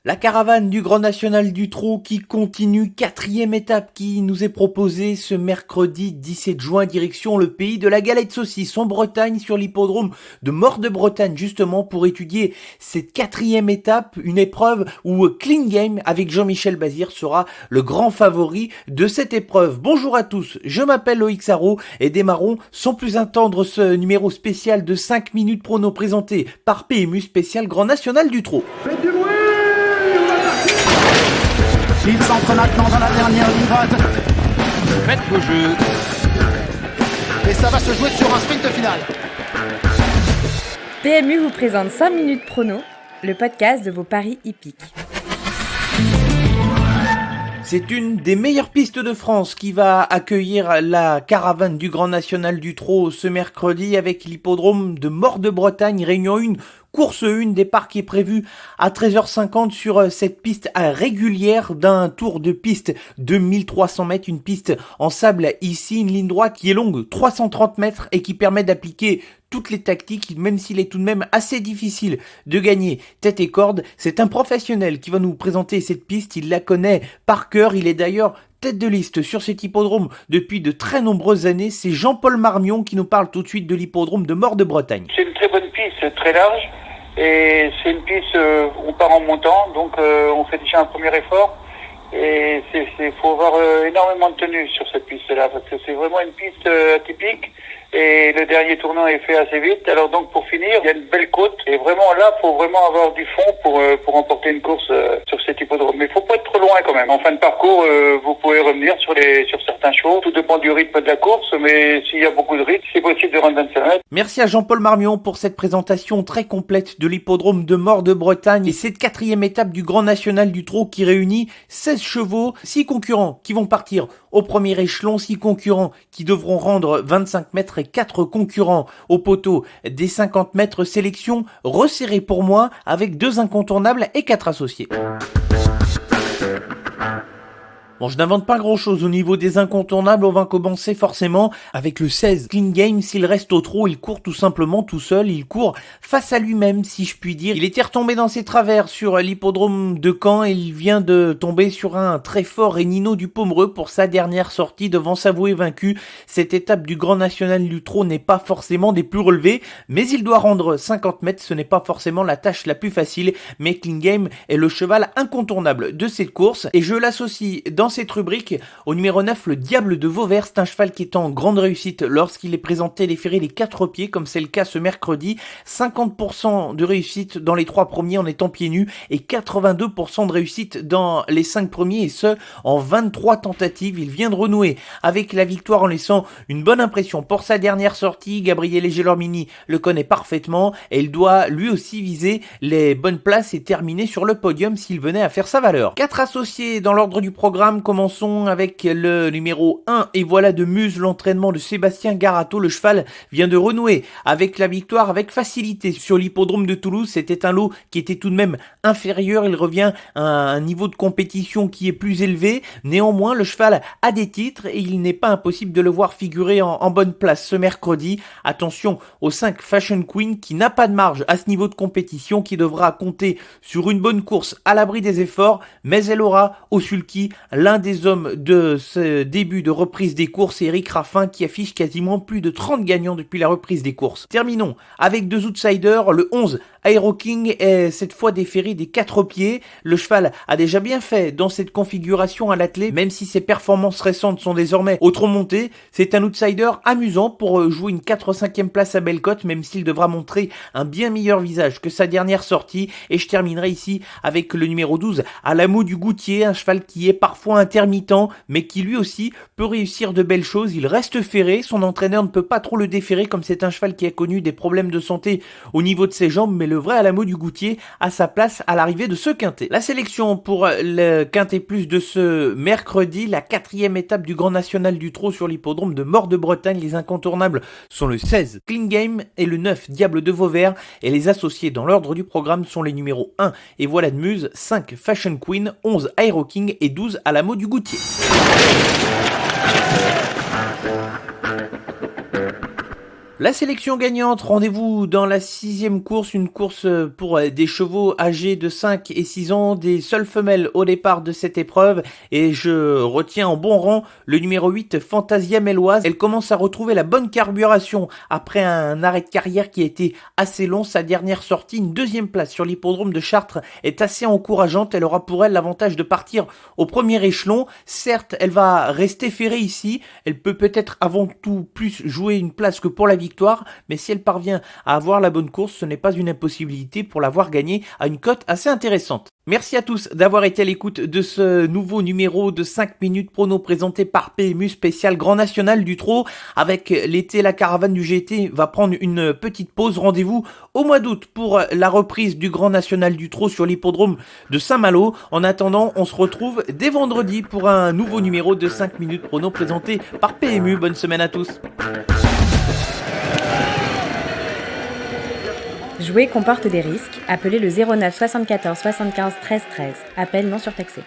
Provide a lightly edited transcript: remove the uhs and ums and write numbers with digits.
La caravane du Grand National du Trot qui continue, quatrième étape qui nous est proposée ce mercredi 17 juin, direction le pays de la galette saucisse en Bretagne sur l'hippodrome de Mort-de-Bretagne, justement pour étudier cette quatrième étape, une épreuve où Clean Game avec Jean-Michel Bazir sera le grand favori de cette épreuve. Bonjour à tous, je m'appelle Loïc Sarro et démarrons sans plus attendre ce numéro spécial de 5 minutes prono présenté par PMU spécial Grand National du Trot. Faites du bruit! Il s'entre maintenant dans la dernière ligne droite. Faites vos jeux. Et ça va se jouer sur un sprint final. PMU vous présente 5 minutes prono, le podcast de vos paris hippiques. C'est une des meilleures pistes de France qui va accueillir la caravane du Grand National du Trot ce mercredi avec l'hippodrome de Mort-de-Bretagne, réunion 1. Course 1, départ qui est prévu à 13h50 sur cette piste régulière d'un tour de piste de 1300 mètres, une piste en sable ici, une ligne droite qui est longue 330 mètres et qui permet d'appliquer toutes les tactiques, même s'il est tout de même assez difficile de gagner tête et corde. C'est un professionnel qui va nous présenter cette piste, il la connaît par cœur, il est d'ailleurs tête de liste sur cet hippodrome depuis de très nombreuses années. C'est Jean-Paul Marmion qui nous parle tout de suite de l'hippodrome de Mort-de-Bretagne. C'est une très bonne piste, très large, et c'est une piste où on part en montant, donc on fait déjà un premier effort, et faut avoir énormément de tenue sur cette piste-là, parce que c'est vraiment une piste atypique, et le dernier tournant est fait assez vite. Alors donc pour finir, il y a une belle côte, et vraiment là, faut vraiment avoir du fond pour remporter une course sur cet hippodrome. Mais il faut pas être trop loin quand même. En fin de parcours, vous pouvez revenir sur certains chevaux. Tout dépend du rythme de la course, mais s'il y a beaucoup de rythme, c'est possible de rendre 25 mètres. Merci à Jean-Paul Marmion pour cette présentation très complète de l'hippodrome de Mort-de-Bretagne et cette quatrième étape du Grand National du Trot qui réunit 16 chevaux, 6 concurrents qui vont partir au premier échelon, 6 concurrents qui devront rendre 25 mètres et 4 concurrents au poteau des 50 mètres. Sélection resserrée pour moi avec 2 incontournables et 4 associés. Bon, je n'invente pas grand-chose au niveau des incontournables. On va commencer forcément avec le 16. Clean Game, s'il reste au trot, il court tout simplement tout seul. Il court face à lui-même, si je puis dire. Il était retombé dans ses travers sur l'hippodrome de Caen et il vient de tomber sur un très fort Nino du Pomereux pour sa dernière sortie devant s'avouer vaincu. Cette étape du Grand National du Trot n'est pas forcément des plus relevées, mais il doit rendre 50 mètres. Ce n'est pas forcément la tâche la plus facile, mais Clean Game est le cheval incontournable de cette course et je l'associe dans cette rubrique au numéro 9, le Diable de Vauvert. C'est un cheval qui est en grande réussite lorsqu'il est présenté les ferrés les 4 pieds, comme c'est le cas ce mercredi. 50% de réussite dans les 3 premiers en étant pieds nus et 82% de réussite dans les 5 premiers, et ce en 23 tentatives. Il vient de renouer avec la victoire en laissant une bonne impression pour sa dernière sortie. Gabriel Gelormini le connaît parfaitement et il doit lui aussi viser les bonnes places et terminer sur le podium s'il venait à faire sa valeur. 4 associés dans l'ordre du programme. Commençons avec le numéro 1 et voilà de Muse, l'entraînement de Sébastien Garato. Le cheval vient de renouer avec la victoire avec facilité sur l'hippodrome de Toulouse. C'était un lot qui était tout de même inférieur. Il revient à un niveau de compétition qui est plus élevé. Néanmoins, le cheval a des titres et il n'est pas impossible de le voir figurer en bonne place ce mercredi. Attention au 5 Fashion Queen qui n'a pas de marge à ce niveau de compétition, qui devra compter sur une bonne course à l'abri des efforts, mais elle aura au sulky l'un des hommes de ce début de reprise des courses, Eric Raffin, qui affiche quasiment plus de 30 gagnants depuis la reprise des courses. Terminons avec 2 outsiders. Le 11, Aero King, est cette fois déféré des 4 pieds. Le cheval a déjà bien fait dans cette configuration à l'attelé, même si ses performances récentes sont désormais au tronc monté. C'est un outsider amusant pour jouer une 4-5e place à Bellecote, même s'il devra montrer un bien meilleur visage que sa dernière sortie. Et je terminerai ici avec le numéro 12, Alamo du Goutier, un cheval qui est parfois intermittent, mais qui lui aussi peut réussir de belles choses. Il reste ferré, son entraîneur ne peut pas trop le déférer comme c'est un cheval qui a connu des problèmes de santé au niveau de ses jambes, mais le vrai Alamo du Goutier a sa place à l'arrivée de ce quintet. La sélection pour le quintet plus de ce mercredi, la 4e étape du Grand National du Trot sur l'hippodrome de Mort-de-Bretagne. Les incontournables sont le 16 Clean Game et le 9 Diable de Vauvert, et les associés dans l'ordre du programme sont les numéros 1 et voilà de Muse, 5 Fashion Queen, 11 Aero King et 12 Alamo du Goutier. La sélection gagnante, rendez-vous dans la 6e course, une course pour des chevaux âgés de 5 et 6 ans, des seules femelles au départ de cette épreuve, et je retiens en bon rang le numéro 8, Fantasia Méloise. Elle commence à retrouver la bonne carburation après un arrêt de carrière qui a été assez long. Sa dernière sortie, une 2e place sur l'hippodrome de Chartres, est assez encourageante. Elle aura pour elle l'avantage de partir au premier échelon. Certes, elle va rester ferrée ici, elle peut peut-être avant tout plus jouer une place que pour la victoire, mais si elle parvient à avoir la bonne course, ce n'est pas une impossibilité pour l'avoir gagnée à une cote assez intéressante. Merci à tous d'avoir été à l'écoute de ce nouveau numéro de 5 minutes prono présenté par PMU spécial Grand National du Trot. Avec l'été, la caravane du GT va prendre une petite pause. Rendez-vous au mois d'août pour la reprise du Grand National du Trot sur l'hippodrome de Saint-Malo. En attendant, on se retrouve dès vendredi pour un nouveau numéro de 5 minutes prono présenté par PMU. Bonne semaine à tous. Jouer comporte des risques. Appelez le 09 74 75 13 13. Appel non surtaxé.